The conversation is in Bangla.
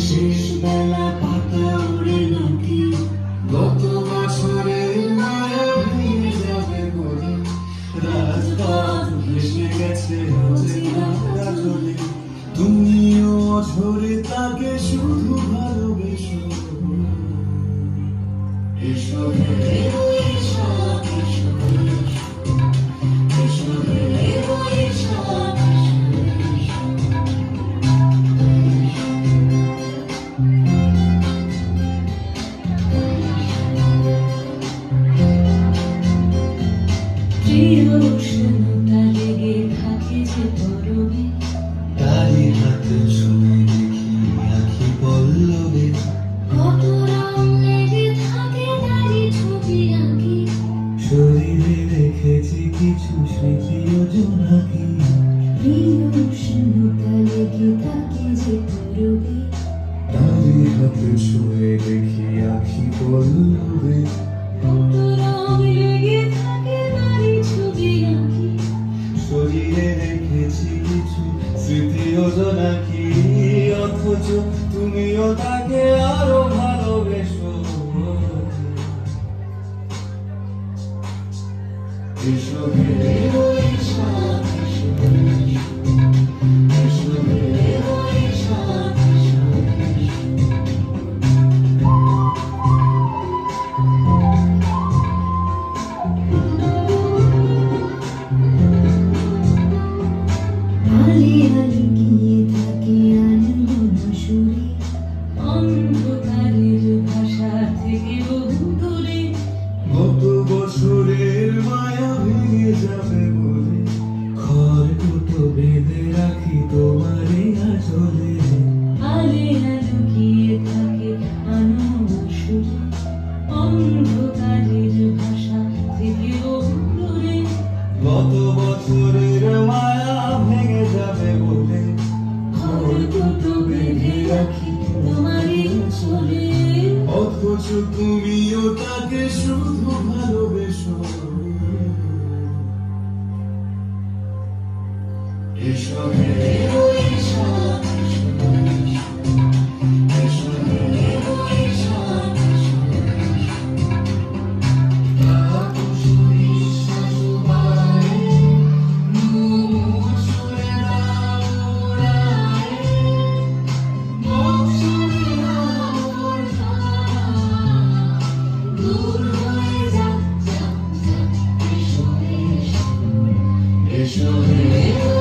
শেষ বেলা পাতা উড়ে নাকি গত বছরের মায়া ভেঙে যাবে বলে রাজপথ ভেসে গেছে অচেনা কাজলে তুমিও ঝরে তাকে শুধু ভালোবেসো এসো এসো এসো এসো এসো উষ্ণতা লেগে থাকে যে পরবে তারি হাতে ছুঁয়ে দেখি আখি পল্লবে কত রং লেগে থাকে তারি ছবি আঁকি শরীরে রেখেছি কিছু স্মৃতি ও জোনাকি উষ্ণতা লেগে থাকে যে পরবে তারি হাতে ছুঁয়ে দেখি আখি পল্লবে কত রং লেগে থাকে তারি ছবি আঁকি শরীরে রেখেছি কিছু স্মৃতি ও জোনাকি অথচ তুমিও তাকে আরো ভালোবেসো এসো এসো এসো এসো এসো আলি আলি গিয়ে থাকে আনমনা সুরে অন্ধকারের ভাষা থেকে বহু দূরে গত বছরের মায়া ভেঙে যাবে বলে খড়কুটো বেঁধে রাখি তোমারই আঁচলে আলি আলো গিয়ে থাকে আনমনা সুরে অন্ধকারের ভাষা থেকে বহু দূরে গত বছরের মায়া ভেঙে যাবে বলে খড়কুটো বেঁধে রাখি তোমারই চলে অথচ তুমিও তাকে শুধু ভালোবেসো এসো এসো এসো এসো এসো Show me.